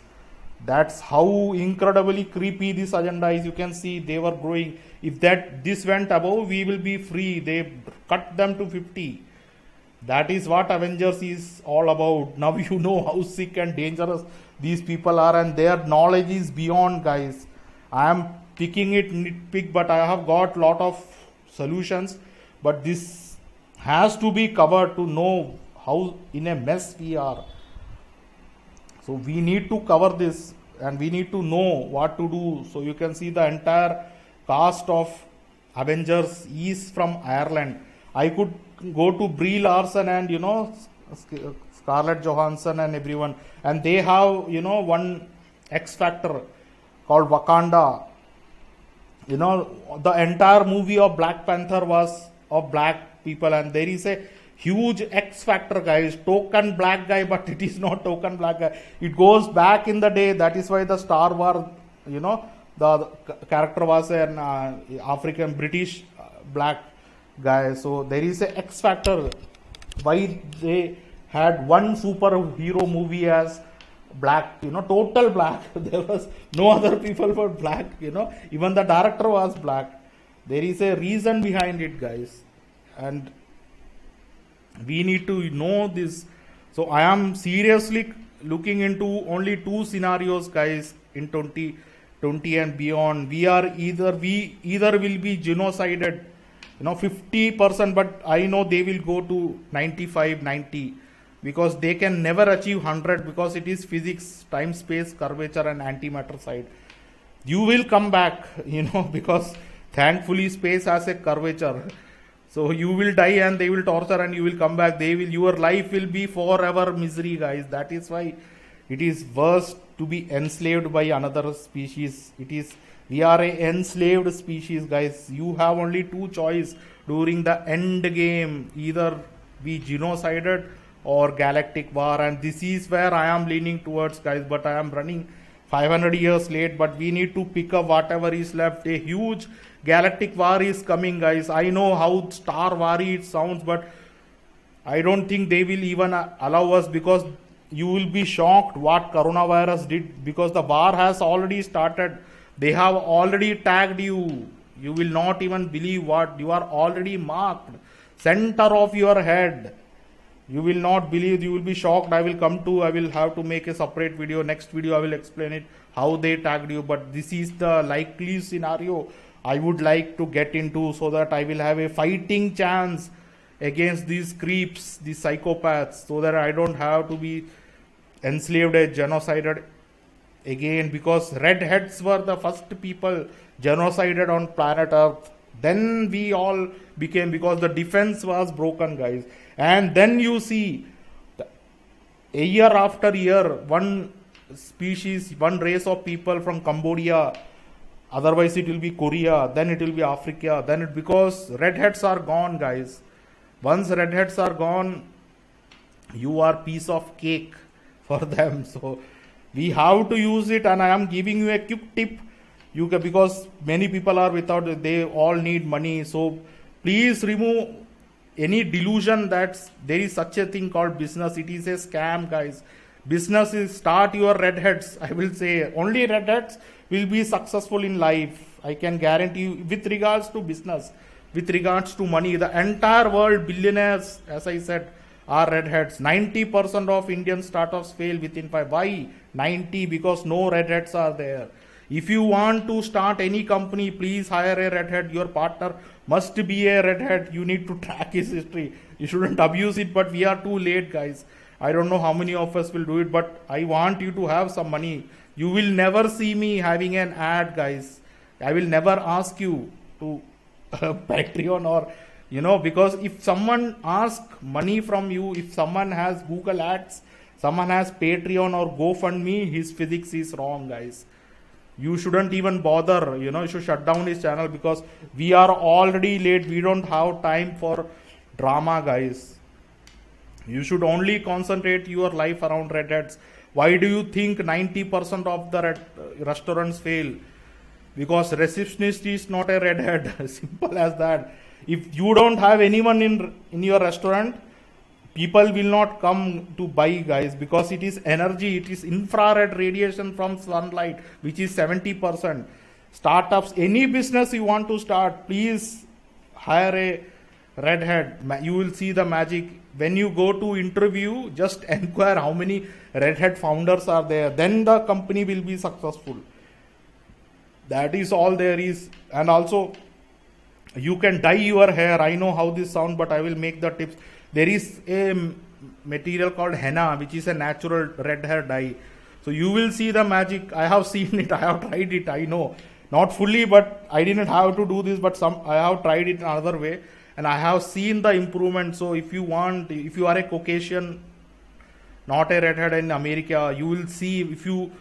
That's how incredibly creepy this agenda is. You can see they were growing. If this went above, we will be free. They cut them to 50. That is what Avengers is all about. Now you know how sick and dangerous these people are, and their knowledge is beyond, guys. I am picking it nitpick, but I have got lot of solutions. But this has to be covered to know how in a mess we are. So we need to cover this and we need to know what to do. So you can see the entire cast of Avengers is from Ireland. I could go to Brie Larson and Scarlett Johansson and everyone, and they have one X Factor called Wakanda. The entire movie of Black Panther was of black people, and there is a huge X Factor, guys. Token black guy, but it is not token black guy. It goes back in the day. That is why the Star Wars, the character was an African British black guy. So there is a X Factor. Why they had one superhero movie as black, total black. There was no other people but black. Even the director was black. There is a reason behind it, guys, and we need to know this. So I am seriously looking into only two scenarios, guys, in 2020 and beyond. We either will be genocided, 50%, but I know they will go to 95, 90, because they can never achieve 100, because it is physics, time, space, curvature, and antimatter side. You will come back, because thankfully space has a curvature. So you will die and they will torture and you will come back. Your life will be forever misery, guys. That is why it is worse to be enslaved by another species. We are a enslaved species, guys. You have only two choice during the end game. Either be genocided or galactic war. And this is where I am leaning towards, guys. But I am running 500 years late. But we need to pick up whatever is left. A huge galactic war is coming, guys. I know how Star Wars it sounds, but I don't think they will even allow us, because you will be shocked what coronavirus did, because the war has already started. They have already tagged you. You will not even believe what you are already marked. Center of your head. You will not believe, you will be shocked. I will have to make a separate video. Next video I will explain it, how they tagged you. But this is the likely scenario I would like to get into, so that I will have a fighting chance against these creeps, these psychopaths, so that I don't have to be enslaved and genocided again, because redheads were the first people genocided on planet Earth. Then we all became, because the defense was broken, guys. And then you see, a year after year, one species, one race of people from Cambodia, otherwise it will be Korea, then it will be Africa, because redheads are gone, guys. Once redheads are gone, you are piece of cake for them. So we have to use it, and I am giving you a quick tip. Because many people are without, they all need money. So please remove any delusion that there is such a thing called business. It is a scam, guys. Business is, start your redheads. I will say only redheads will be successful in life. I can guarantee you with regards to business. with regards to money. The entire world billionaires, as I said, are redheads. 90% of Indian startups fail within 5. Why 90? Because no redheads are there. If you want to start any company, please hire a redhead. Your partner must be a redhead. You need to track his history. You shouldn't abuse it, but we are too late, guys. I don't know how many of us will do it, but I want you to have some money. You will never see me having an ad, guys. I will never ask you to Patreon or, because if someone asks money from you, if someone has Google Ads, someone has Patreon or GoFundMe, his physics is wrong, guys. You shouldn't even bother, you should shut down his channel because we are already late. We don't have time for drama, guys. You should only concentrate your life around redheads. Why do you think 90% of the restaurants fail? Because receptionist is not a redhead. Simple as that. If you don't have anyone in your restaurant, people will not come to buy, guys, because it is energy, it is infrared radiation from sunlight, which is 70%. Startups, any business you want to start, please hire a redhead. You will see the magic. When you go to interview, just inquire how many redhead founders are there. Then the company will be successful. That is all there is. And also, you can dye your hair. I know how this sounds, but I will make the tips. There is a material called henna, which is a natural red hair dye. So you will see the magic. I have seen it. I have tried it. I know. Not fully, but I didn't have to do this, but I have tried it another way. And I have seen the improvement. So if you are a Caucasian, not a redhead in America, you will see if you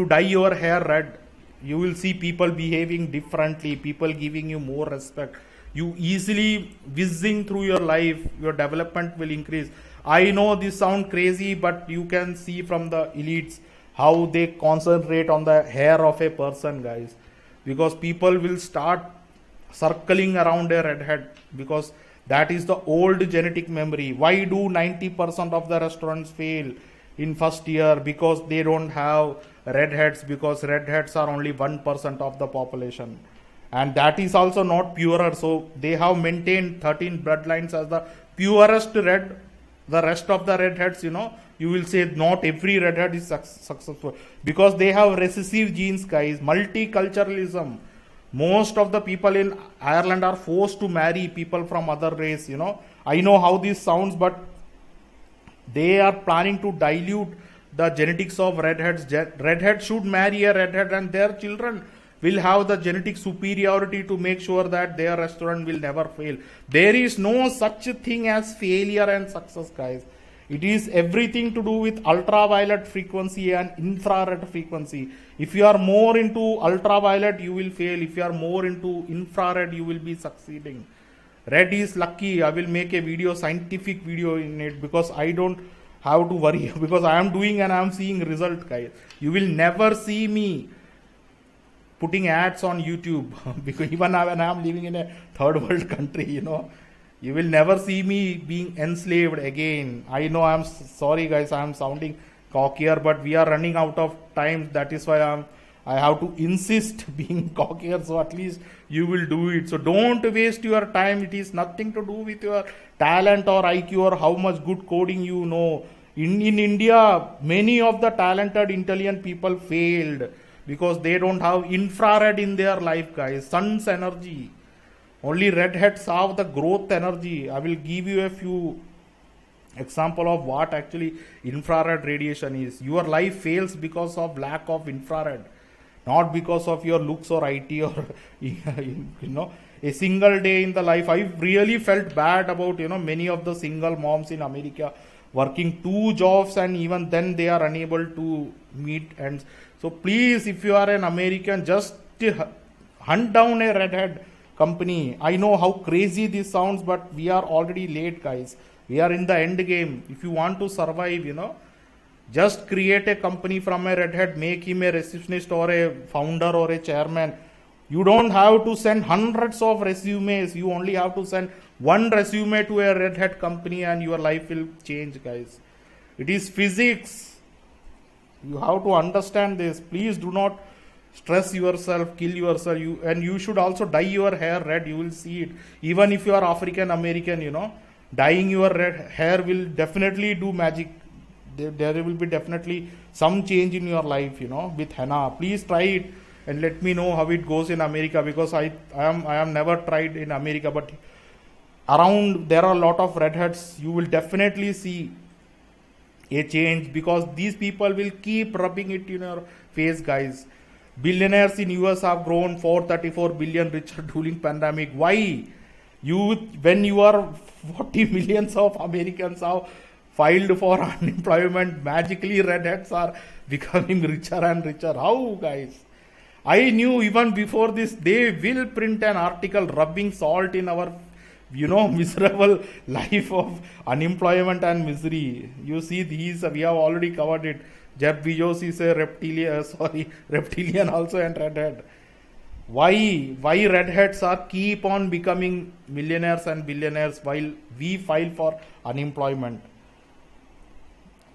dye your hair red, you will see people behaving differently, people giving you more respect. You easily whizzing through your life, your development will increase. I know this sounds crazy, but you can see from the elites how they concentrate on the hair of a person, guys. Because people will start circling around a redhead because that is the old genetic memory. Why do 90% of the restaurants fail in first year? Because they don't have redheads, because redheads are only 1% of the population. And that is also not purer. So they have maintained 13 bloodlines as the purest red. The rest of the redheads, you will say not every redhead is successful. Because they have recessive genes, guys. Multiculturalism. Most of the people in Ireland are forced to marry people from other race, I know how this sounds, but they are planning to dilute the genetics of redheads. Redheads should marry a redhead and their children will have the genetic superiority to make sure that their restaurant will never fail. There is no such thing as failure and success, guys. It is everything to do with ultraviolet frequency and infrared frequency. If you are more into ultraviolet, you will fail. If you are more into infrared, you will be succeeding. Red is lucky. I will make a scientific video in it, because I don't have to worry because I am doing and I am seeing result, guys. You will never see me putting ads on YouTube because even when I am living in a third world country, you will never see me being enslaved again. I know I'm sorry, guys, I am sounding cockier, but we are running out of time. That is why I have to insist being cockier, so at least you will do it. So don't waste your time. It is nothing to do with your talent or IQ or how much good coding you know. In India, many of the talented, intelligent people failed because they don't have infrared in their life, guys. Sun's energy. Only redheads have the growth energy. I will give you a few example of what actually infrared radiation is. Your life fails because of lack of infrared, not because of your looks or IT or a single day in the life. I really felt bad about many of the single moms in America working 2 jobs, and even then they are unable to meet ends. So please, if you are an American, just hunt down a redhead company. I know how crazy this sounds, but we are already late, guys. We are in the end game. If you want to survive, just create a company from a redhead, make him a receptionist or a founder or a chairman. You don't have to send hundreds of resumes. You only have to send one resume to a redhead company and your life will change, guys. It is physics. You have to understand this. Please do not stress yourself, kill yourself. You should also dye your hair red. You will see it. Even if you are African American, dyeing your red hair will definitely do magic. There will be definitely some change in your life, with henna. Please try it and let me know how it goes in America, because I am never tried in America, but around there are a lot of redheads. You will definitely see a change, because these people will keep rubbing it in your face, guys. Billionaires in US have grown 434 billion richer during pandemic. Why? When you are 40 millions of Americans have filed for unemployment, magically redheads are becoming richer and richer. How, guys? I knew even before this, they will print an article rubbing salt in our miserable life of unemployment and misery. You see, we have already covered it. Jeff Bezos is a reptilian also, and redhead. Why redheads are keep on becoming millionaires and billionaires while we file for unemployment?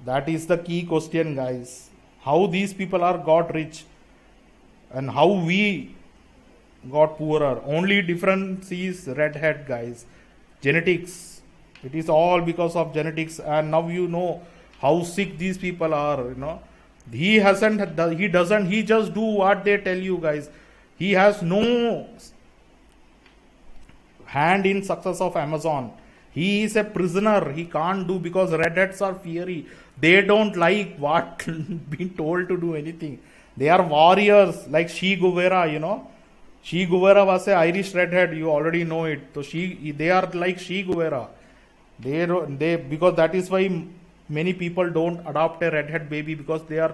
That is the key question, guys. How these people are got rich and how we got poorer. Only difference is redhead, guys. Genetics. It is all because of genetics, and now you know how sick these people are. He just do what they tell you, guys. He has no hand in success of Amazon. He is a prisoner. He can't do, because redheads are fiery. They don't like what being told to do anything. They are warriors, like Che Guevara, Che Guevara was an Irish redhead. You already know it. So they are like Che Guevara. Because that is why many people don't adopt a redhead baby, because they are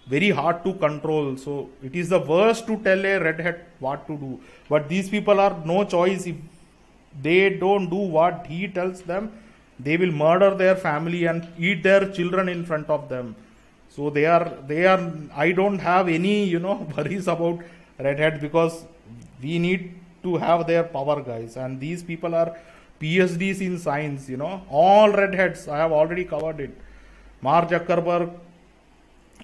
very hard to control. So it is the worst to tell a redhead what to do. But these people are no choice. If they don't do what he tells them, they will murder their family and eat their children in front of them. So they are. I don't have any worries about redheads, because we need to have their power, guys. And these people are PhDs in science. All redheads. I have already covered it. Mark Zuckerberg,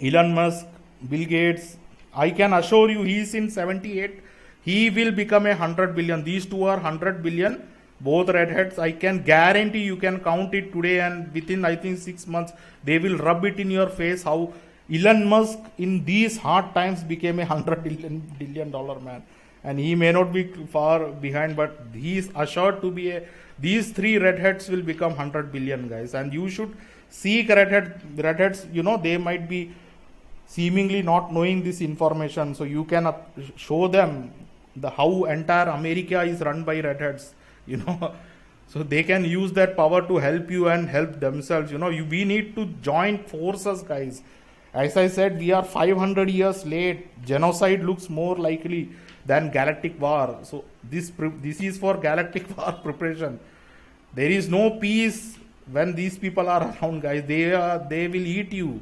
Elon Musk, Bill Gates. I can assure you, he is in 78. He will become 100 billion. These two are 100 billion. Both redheads. I can guarantee you can count it today, and within, I think, 6 months, they will rub it in your face how Elon Musk in these hard times became $100 billion man. And he may not be far behind, but he is assured to be these three redheads will become 100 billion, guys. And you should seek redheads. They might be seemingly not knowing this information, so you can show them how entire America is run by redheads. So they can use that power to help you and help themselves. We need to join forces, guys. As I said, we are 500 years late. Genocide looks more likely than galactic war. So this is for galactic war preparation. There is no peace when these people are around, guys. They will eat you.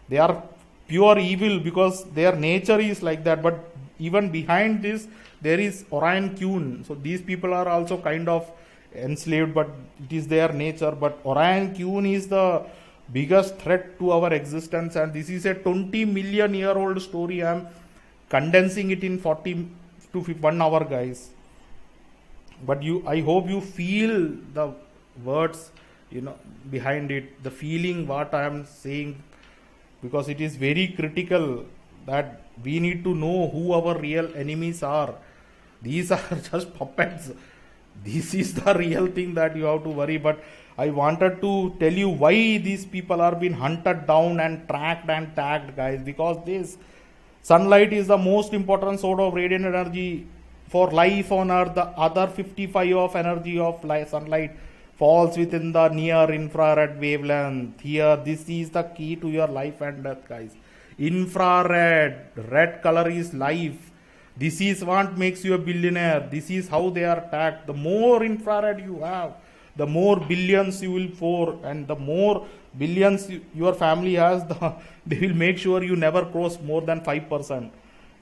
They are pure evil, because their nature is like that. But even behind this, there is Orion Kuhn. So these people are also kind of enslaved, but it is their nature. But Orion Kuhn is the biggest threat to our existence, and this is a 20 million year old story. I am condensing it in 40 to 1 hour, guys. But I hope you feel the words behind it, the feeling what I am saying, because it is very critical that we need to know who our real enemies are. These are just puppets. This is the real thing that you have to worry. But I wanted to tell you why these people are being hunted down and tracked and tagged, guys. Because this sunlight is the most important source of radiant energy for life on Earth. The other 55 of energy of sunlight falls within the near infrared wavelength. Here, this is the key to your life and death, guys. Infrared, red color is life. This is what makes you a billionaire. This is how they are tagged. The more infrared you have, the more billions you will pour, and the more billions your family has, they will make sure you never cross more than 5%.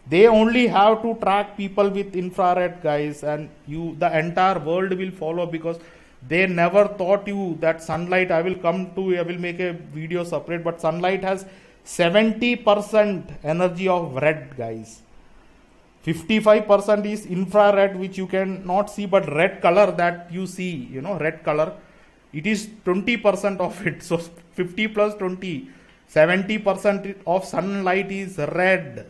They only have to track people with infrared, guys, and the entire world will follow, because they never thought you that sunlight. I will make a video separate, but sunlight has 70% energy of red, guys. 55% is infrared, which you can not see, but red color that you see, red color, it is 20% of it. So 50 plus 20, 70% of sunlight is red.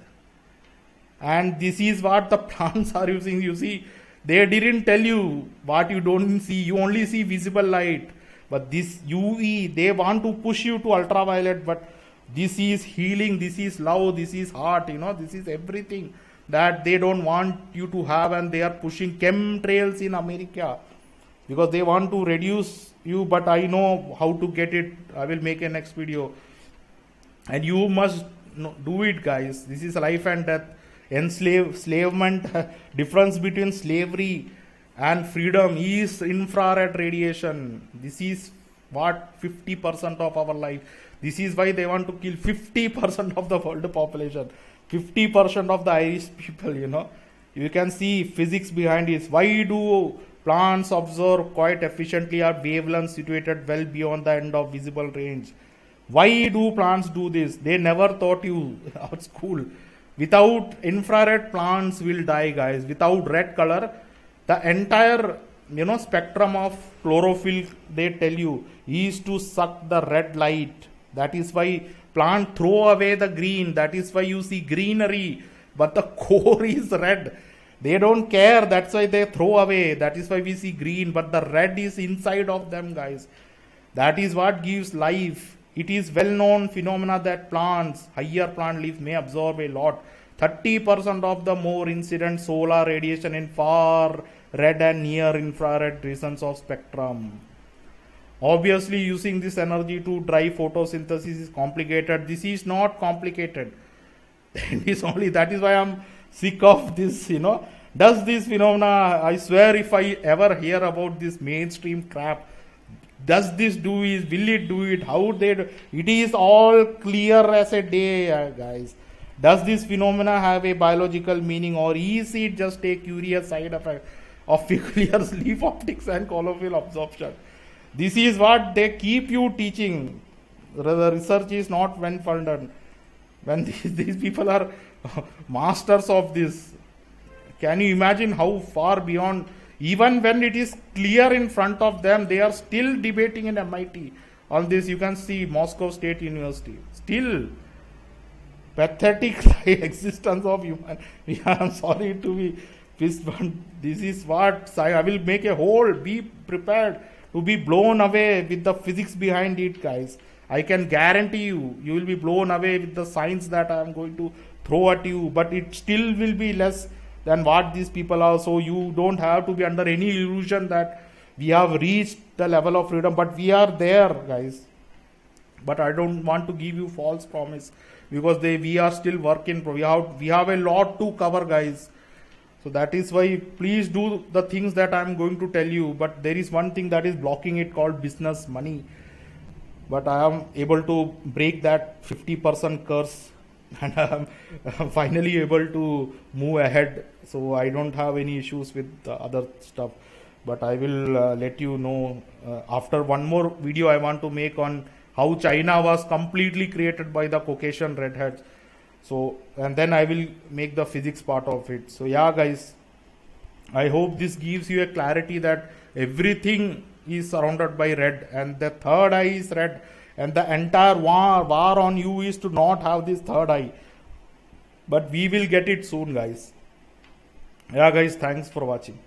And this is what the plants are using. You see, they didn't tell you what you don't see. You only see visible light. But this UV, they want to push you to ultraviolet. But this is healing, this is love, this is heart, this is everything that they don't want you to have. And they are pushing chemtrails in America because they want to reduce you. But I know how to get it. I will make a next video. And you must do it, guys. This is life and death. Enslavement, difference between slavery and freedom is infrared radiation. This is what 50% of our life. This is why they want to kill 50% of the world population, 50% of the Irish people. You can see physics behind it. Why do plants absorb quite efficiently at wavelengths situated well beyond the end of visible range? Why do plants do this? They never taught you at school. Without infrared, plants will die, guys. Without red color, the entire spectrum of chlorophyll, they tell you, is to suck the red light. That is why plant throw away the green. That is why you see greenery, but the core is red. They don't care. That's why they throw away. That is why we see green, but the red is inside of them, guys. That is what gives life. It is well-known phenomena that plants, higher plant leaves may absorb a lot, 30% of the more incident solar radiation in far red and near infrared regions of spectrum. Obviously, using this energy to drive photosynthesis is complicated. This is not complicated. It is only, that is why I'm sick of this, Does this phenomena, I swear if I ever hear about this mainstream crap, does this do it? Will it do it? How they do? It is all clear as a day, guys. Does this phenomena have a biological meaning, or is it just a curious side effect of peculiar leaf optics and chlorophyll absorption? This is what they keep you teaching. The research is not well funded. When these people are masters of this, can you imagine how far beyond? Even when it is clear in front of them, they are still debating in MIT on this. You can see Moscow State University. Still, pathetic existence of human. I'm sorry to be pissed, but this is what I will make a whole. Be prepared to be blown away with the physics behind it, guys. I can guarantee you will be blown away with the science that I am going to throw at you, but it still will be less than what these people are. So you don't have to be under any illusion that we have reached the level of freedom, but we are there, guys. But I don't want to give you false promise, because we are still working. We have a lot to cover, guys. So that is why please do the things that I am going to tell you. But there is one thing that is blocking it, called business, money. But I am able to break that 50% curse, and I am finally able to move ahead. So I don't have any issues with the other stuff. But I will let you know after one more video I want to make on how China was completely created by the Caucasian redheads. So, and then I will make the physics part of it. So yeah, guys, I hope this gives you a clarity that everything is surrounded by red, and the third eye is red, and the entire war on you is to not have this third eye. But we will get it soon, guys. Yeah, guys, thanks for watching.